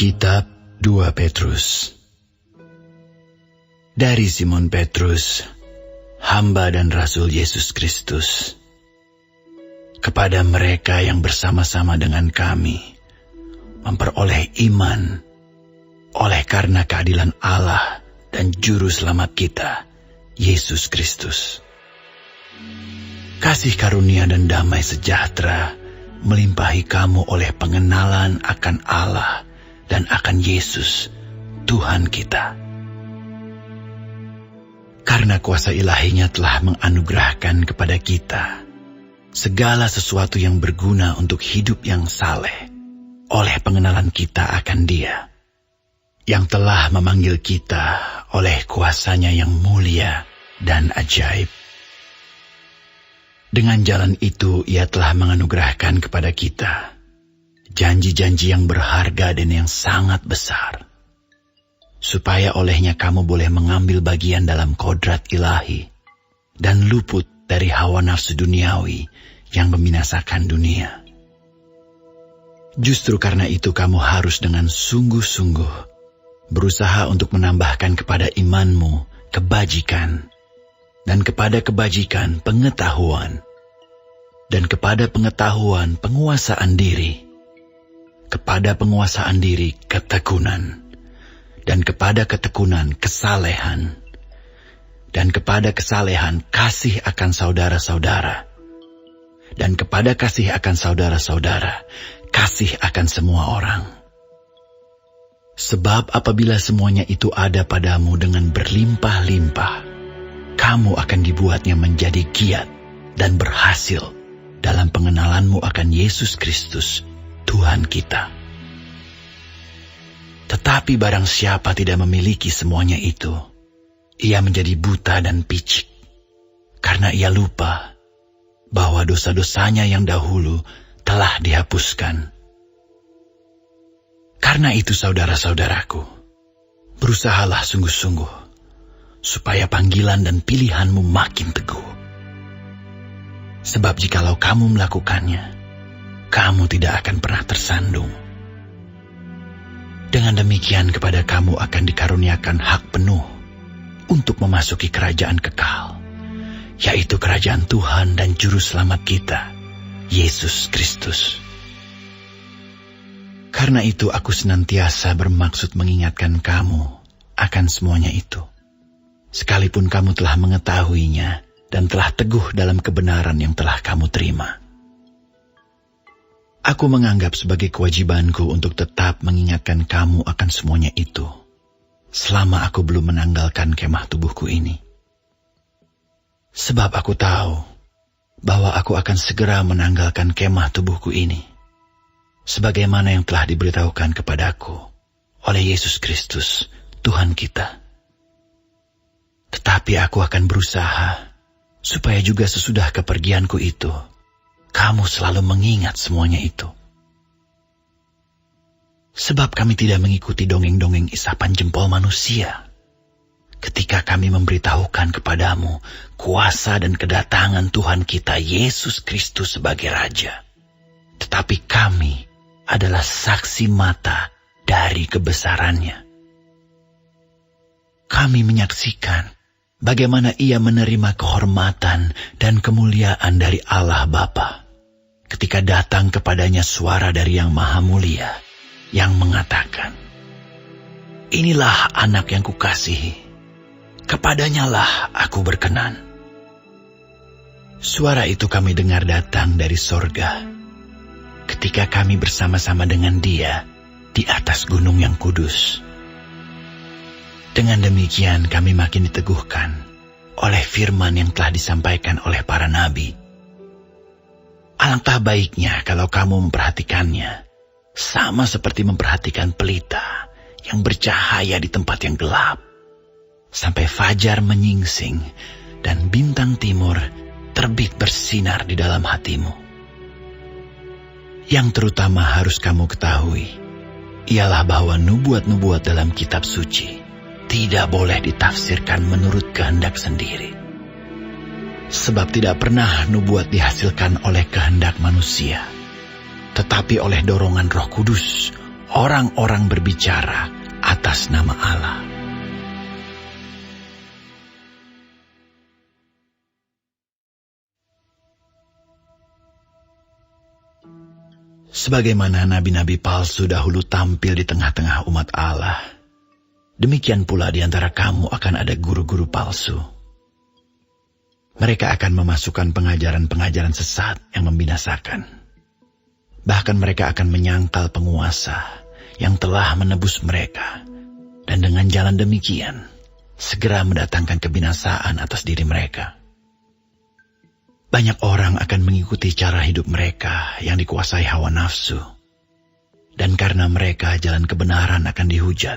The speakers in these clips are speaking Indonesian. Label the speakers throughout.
Speaker 1: Kitab 2 Petrus. Dari Simon Petrus, hamba dan rasul Yesus Kristus, kepada mereka yang bersama-sama dengan kami memperoleh iman oleh karena keadilan Allah dan Juru Selamat kita, Yesus Kristus. Kasih karunia dan damai sejahtera melimpahi kamu oleh pengenalan akan Allah dan akan Yesus, Tuhan kita. Karena kuasa ilahinya telah menganugerahkan kepada kita segala sesuatu yang berguna untuk hidup yang saleh oleh pengenalan kita akan Dia, yang telah memanggil kita oleh kuasanya yang mulia dan ajaib. Dengan jalan itu Ia telah menganugerahkan kepada kita janji-janji yang berharga dan yang sangat besar, supaya olehnya kamu boleh mengambil bagian dalam kodrat ilahi dan luput dari hawa nafsu duniawi yang membinasakan dunia. Justru karena itu kamu harus dengan sungguh-sungguh berusaha untuk menambahkan kepada imanmu kebajikan, dan kepada kebajikan pengetahuan, dan kepada pengetahuan penguasaan diri, kepada penguasaan diri ketekunan, dan kepada ketekunan kesalehan, dan kepada kesalehan kasih akan saudara-saudara, dan kepada kasih akan saudara-saudara kasih akan semua orang. Sebab apabila semuanya itu ada padamu dengan berlimpah-limpah, kamu akan dibuatnya menjadi giat dan berhasil dalam pengenalanmu akan Yesus Kristus, Tuhan kita. Tetapi barang siapa tidak memiliki semuanya itu, ia menjadi buta dan picik, karena ia lupa bahwa dosa-dosanya yang dahulu telah dihapuskan. Karena itu saudara-saudaraku, berusahalah sungguh-sungguh supaya panggilan dan pilihanmu makin teguh. Sebab jikalau kamu melakukannya, kamu tidak akan pernah tersandung. Dengan demikian kepada kamu akan dikaruniakan hak penuh untuk memasuki kerajaan kekal, yaitu kerajaan Tuhan dan Juru Selamat kita, Yesus Kristus. Karena itu aku senantiasa bermaksud mengingatkan kamu akan semuanya itu, sekalipun kamu telah mengetahuinya dan telah teguh dalam kebenaran yang telah kamu terima. Aku menganggap sebagai kewajibanku untuk tetap mengingatkan kamu akan semuanya itu, selama aku belum menanggalkan kemah tubuhku ini. Sebab aku tahu bahwa aku akan segera menanggalkan kemah tubuhku ini, sebagaimana yang telah diberitahukan kepadaku oleh Yesus Kristus, Tuhan kita. Tetapi aku akan berusaha supaya juga sesudah kepergianku itu, kamu selalu mengingat semuanya itu. Sebab kami tidak mengikuti dongeng-dongeng isapan jempol manusia ketika kami memberitahukan kepadamu kuasa dan kedatangan Tuhan kita Yesus Kristus sebagai Raja. Tetapi kami adalah saksi mata dari kebesarannya. Kami menyaksikan bagaimana Ia menerima kehormatan dan kemuliaan dari Allah Bapa ketika datang kepadanya suara dari Yang Maha Mulia yang mengatakan, "Inilah anak yang kukasihi, kepadanyalah aku berkenan." Suara itu kami dengar datang dari sorga ketika kami bersama-sama dengan Dia di atas gunung yang kudus. Dengan demikian kami makin diteguhkan oleh firman yang telah disampaikan oleh para nabi. Alangkah baiknya kalau kamu memperhatikannya, sama seperti memperhatikan pelita yang bercahaya di tempat yang gelap, sampai fajar menyingsing dan bintang timur terbit bersinar di dalam hatimu. Yang terutama harus kamu ketahui ialah bahwa nubuat-nubuat dalam kitab suci tidak boleh ditafsirkan menurut kehendak sendiri. Sebab tidak pernah nubuat dihasilkan oleh kehendak manusia, tetapi oleh dorongan Roh Kudus, orang-orang berbicara atas nama Allah. Sebagaimana nabi-nabi palsu dahulu tampil di tengah-tengah umat Allah, demikian pula di antara kamu akan ada guru-guru palsu. Mereka akan memasukkan pengajaran-pengajaran sesat yang membinasakan. Bahkan mereka akan menyangkal penguasa yang telah menebus mereka, dan dengan jalan demikian segera mendatangkan kebinasaan atas diri mereka. Banyak orang akan mengikuti cara hidup mereka yang dikuasai hawa nafsu, dan karena mereka jalan kebenaran akan dihujat.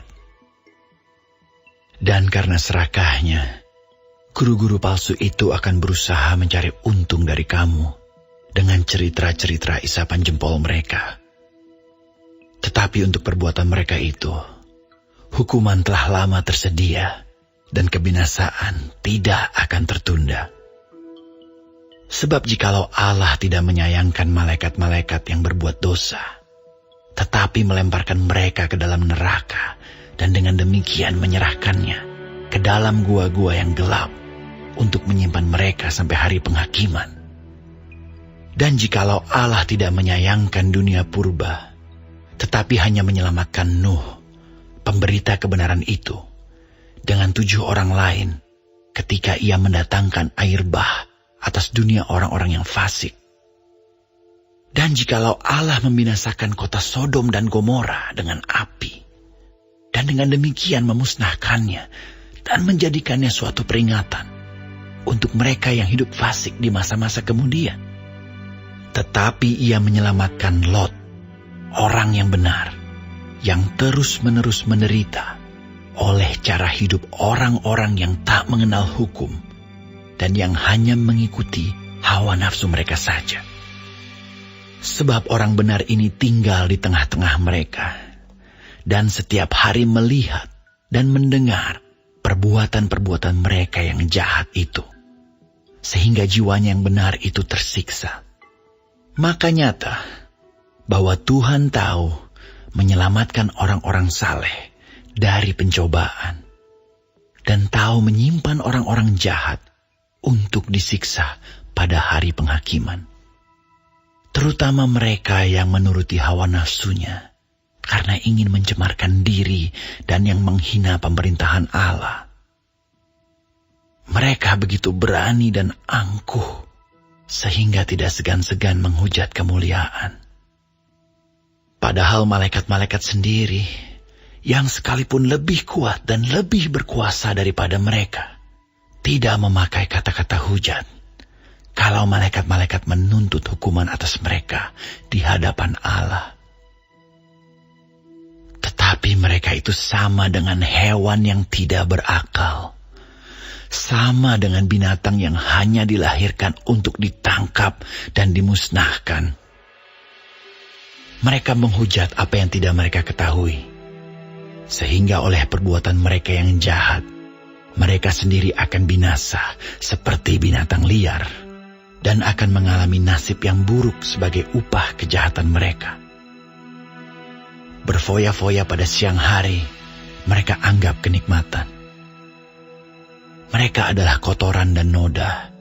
Speaker 1: Dan karena serakahnya, guru-guru palsu itu akan berusaha mencari untung dari kamu dengan cerita-cerita isapan jempol mereka. Tetapi untuk perbuatan mereka itu, hukuman telah lama tersedia dan kebinasaan tidak akan tertunda. Sebab jikalau Allah tidak menyayangkan malaikat-malaikat yang berbuat dosa, tetapi melemparkan mereka ke dalam neraka dan dengan demikian menyerahkannya ke dalam gua-gua yang gelap untuk menyimpan mereka sampai hari penghakiman. Dan jikalau Allah tidak menyayangkan dunia purba, tetapi hanya menyelamatkan Nuh, pemberita kebenaran itu, dengan 7 orang lain ketika ia mendatangkan air bah atas dunia orang-orang yang fasik. Dan jikalau Allah membinasakan kota Sodom dan Gomora dengan api, dan dengan demikian memusnahkannya dan menjadikannya suatu peringatan untuk mereka yang hidup fasik di masa-masa kemudian, tetapi ia menyelamatkan Lot, orang yang benar, yang terus-menerus menderita oleh cara hidup orang-orang yang tak mengenal hukum dan yang hanya mengikuti hawa nafsu mereka saja. Sebab orang benar ini tinggal di tengah-tengah mereka, dan setiap hari melihat dan mendengar perbuatan-perbuatan mereka yang jahat itu, sehingga jiwanya yang benar itu tersiksa. Maka nyata bahwa Tuhan tahu menyelamatkan orang-orang saleh dari pencobaan, dan tahu menyimpan orang-orang jahat untuk disiksa pada hari penghakiman. Terutama mereka yang menuruti hawa nafsunya karena ingin mencemarkan diri dan yang menghina pemerintahan Allah. Mereka begitu berani dan angkuh sehingga tidak segan-segan menghujat kemuliaan. Padahal malaikat-malaikat sendiri yang sekalipun lebih kuat dan lebih berkuasa daripada mereka tidak memakai kata-kata hujat kalau malaikat-malaikat menuntut hukuman atas mereka di hadapan Allah. Tetapi mereka itu sama dengan hewan yang tidak berakal, sama dengan binatang yang hanya dilahirkan untuk ditangkap dan dimusnahkan. Mereka menghujat apa yang tidak mereka ketahui, sehingga oleh perbuatan mereka yang jahat, mereka sendiri akan binasa seperti binatang liar dan akan mengalami nasib yang buruk sebagai upah kejahatan mereka. Berfoya-foya pada siang hari, mereka anggap kenikmatan. Mereka adalah kotoran dan noda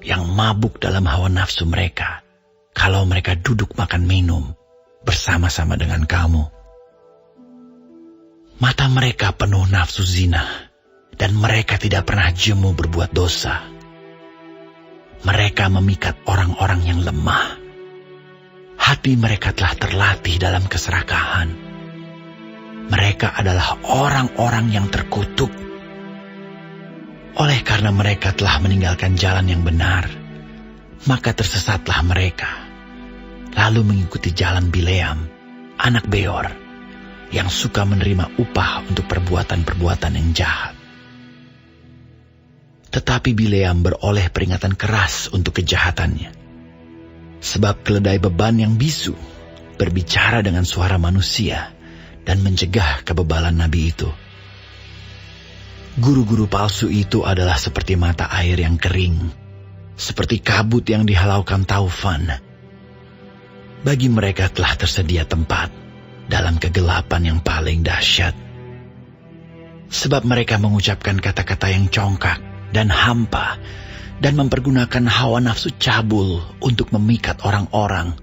Speaker 1: yang mabuk dalam hawa nafsu mereka kalau mereka duduk makan minum bersama-sama dengan kamu. Mata mereka penuh nafsu zina, dan mereka tidak pernah jemu berbuat dosa. Mereka memikat orang-orang yang lemah. Hati mereka telah terlatih dalam keserakahan. Mereka adalah orang-orang yang terkutuk. Oleh karena mereka telah meninggalkan jalan yang benar, maka tersesatlah mereka, lalu mengikuti jalan Bileam, anak Beor, yang suka menerima upah untuk perbuatan-perbuatan yang jahat. Tetapi Bileam beroleh peringatan keras untuk kejahatannya. Sebab keledai beban yang bisu berbicara dengan suara manusia dan mencegah kebebalan nabi itu. Guru-guru palsu itu adalah seperti mata air yang kering, seperti kabut yang dihalaukan taufan. Bagi mereka telah tersedia tempat, dalam kegelapan yang paling dahsyat. Sebab mereka mengucapkan kata-kata yang congkak dan hampa, dan mempergunakan hawa nafsu cabul untuk memikat orang-orang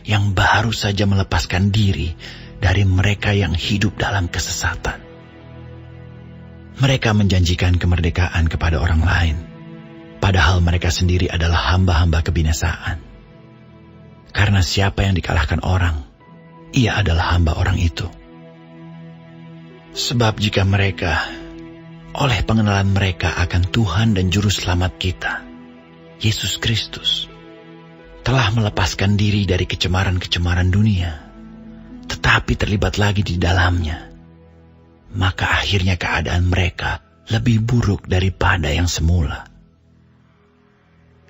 Speaker 1: yang baru saja melepaskan diri dari mereka yang hidup dalam kesesatan. Mereka menjanjikan kemerdekaan kepada orang lain, padahal mereka sendiri adalah hamba-hamba kebinasaan. Karena siapa yang dikalahkan orang, ia adalah hamba orang itu. Sebab jika mereka, oleh pengenalan mereka akan Tuhan dan Juru Selamat kita, Yesus Kristus, telah melepaskan diri dari kecemaran-kecemaran dunia, tetapi terlibat lagi di dalamnya, maka akhirnya keadaan mereka lebih buruk daripada yang semula.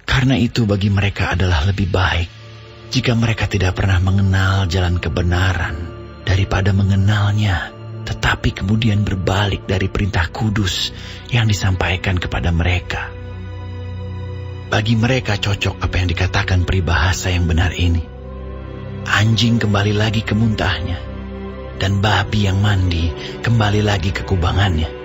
Speaker 1: Karena itu bagi mereka adalah lebih baik jika mereka tidak pernah mengenal jalan kebenaran daripada mengenalnya, tetapi kemudian berbalik dari perintah kudus yang disampaikan kepada mereka. Bagi mereka cocok apa yang dikatakan peribahasa yang benar ini. Anjing kembali lagi ke muntahnya, dan babi yang mandi kembali lagi ke kubangannya.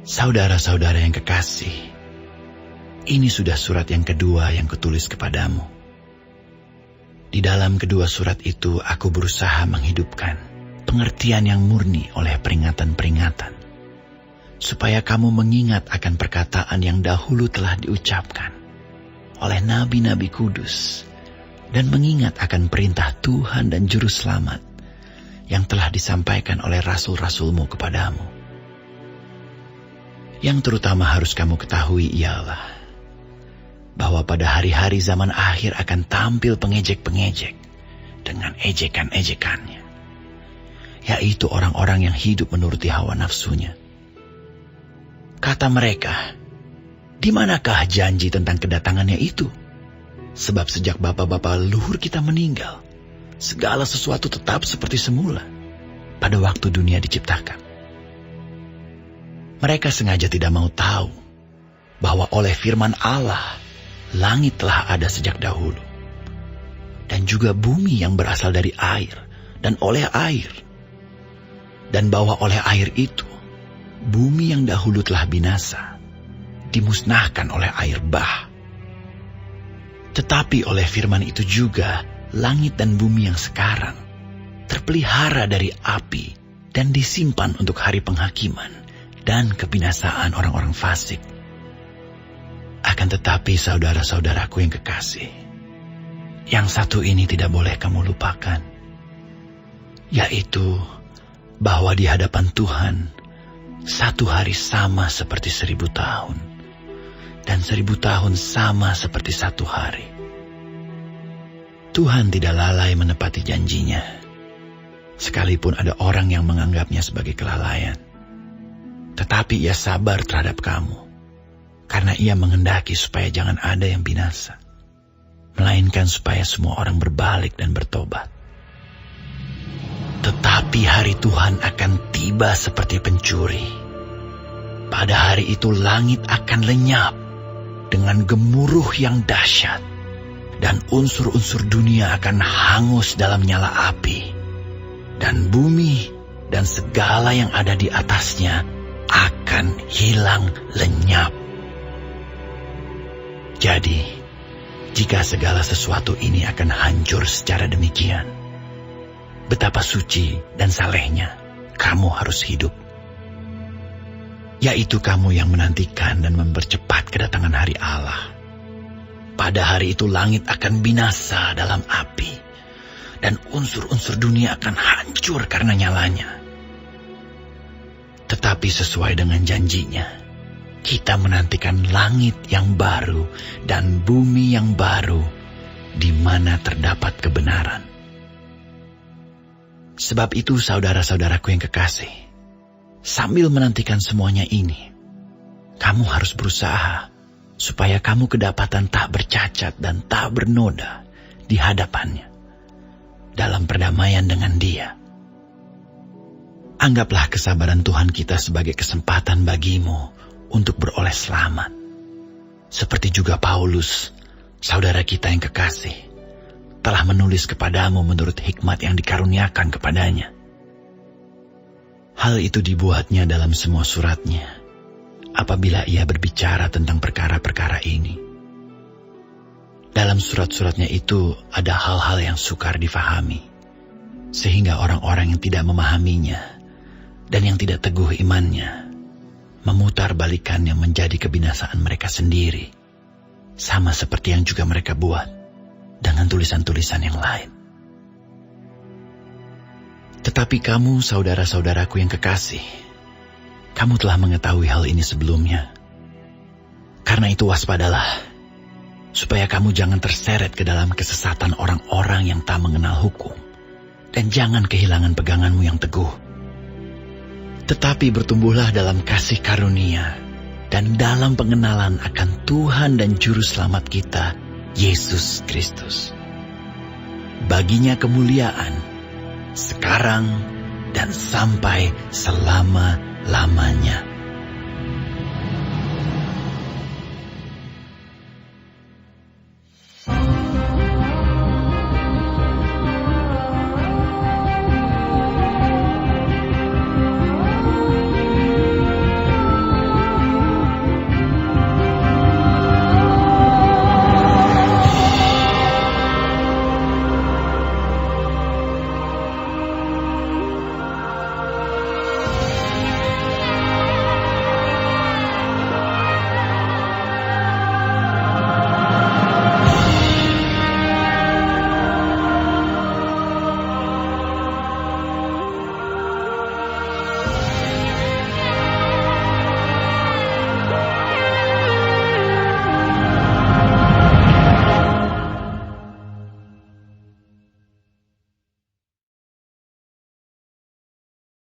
Speaker 1: Saudara-saudara yang kekasih, ini sudah surat yang kedua yang kutulis kepadamu. Di dalam kedua surat itu aku berusaha menghidupkan pengertian yang murni oleh peringatan-peringatan, supaya kamu mengingat akan perkataan yang dahulu telah diucapkan oleh nabi-nabi kudus, dan mengingat akan perintah Tuhan dan Juru Selamat yang telah disampaikan oleh rasul-rasulmu kepadamu. Yang terutama harus kamu ketahui ialah bahwa pada hari-hari zaman akhir akan tampil pengejek-pengejek dengan ejekan-ejekannya, yaitu orang-orang yang hidup menuruti hawa nafsunya. Kata mereka, "Di manakah janji tentang kedatangannya itu? Sebab sejak bapa-bapa leluhur kita meninggal, segala sesuatu tetap seperti semula pada waktu dunia diciptakan." Mereka sengaja tidak mau tahu bahwa oleh firman Allah, langit telah ada sejak dahulu, dan juga bumi yang berasal dari air dan oleh air, dan bahwa oleh air itu, bumi yang dahulu telah binasa, dimusnahkan oleh air bah. Tetapi oleh firman itu juga, langit dan bumi yang sekarang terpelihara dari api dan disimpan untuk hari penghakiman dan kebinasaan orang-orang fasik. Akan tetapi saudara-saudaraku yang kekasih, yang satu ini tidak boleh kamu lupakan, yaitu bahwa di hadapan Tuhan, satu hari sama seperti 1000 tahun, dan 1000 tahun sama seperti satu hari. Tuhan tidak lalai menepati janjinya, sekalipun ada orang yang menganggapnya sebagai kelalaian. Tetapi ia sabar terhadap kamu, karena ia menghendaki supaya jangan ada yang binasa, melainkan supaya semua orang berbalik dan bertobat. Tetapi hari Tuhan akan tiba seperti pencuri. Pada hari itu langit akan lenyap dengan gemuruh yang dahsyat, dan unsur-unsur dunia akan hangus dalam nyala api, dan bumi dan segala yang ada di atasnya akan hilang lenyap. Jadi, jika segala sesuatu ini akan hancur secara demikian, betapa suci dan salehnya kamu harus hidup, yaitu kamu yang menantikan dan mempercepat kedatangan hari Allah. Pada hari itu langit akan binasa dalam api, dan unsur-unsur dunia akan hancur karena nyalanya. Tetapi sesuai dengan janjinya, kita menantikan langit yang baru dan bumi yang baru, di mana terdapat kebenaran. Sebab itu saudara-saudaraku yang kekasih, sambil menantikan semuanya ini, kamu harus berusaha supaya kamu kedapatan tak bercacat dan tak bernoda di hadapannya, dalam perdamaian dengan Dia. Anggaplah kesabaran Tuhan kita sebagai kesempatan bagimu untuk beroleh selamat. Seperti juga Paulus, saudara kita yang kekasih, telah menulis kepadamu menurut hikmat yang dikaruniakan kepadanya. Hal itu dibuatnya dalam semua suratnya, apabila ia berbicara tentang perkara-perkara ini. Dalam surat-suratnya itu ada hal-hal yang sukar difahami, sehingga orang-orang yang tidak memahaminya dan yang tidak teguh imannya memutar balikannya menjadi kebinasaan mereka sendiri, sama seperti yang juga mereka buat dengan tulisan-tulisan yang lain. Tetapi kamu, saudara-saudaraku yang kekasih, kamu telah mengetahui hal ini sebelumnya. Karena itu waspadalah, supaya kamu jangan terseret ke dalam kesesatan orang-orang yang tak mengenal hukum, dan jangan kehilangan peganganmu yang teguh. Tetapi bertumbuhlah dalam kasih karunia dan dalam pengenalan akan Tuhan dan Juru Selamat kita, Yesus Kristus. Baginya kemuliaan, sekarang dan sampai selama-lamanya.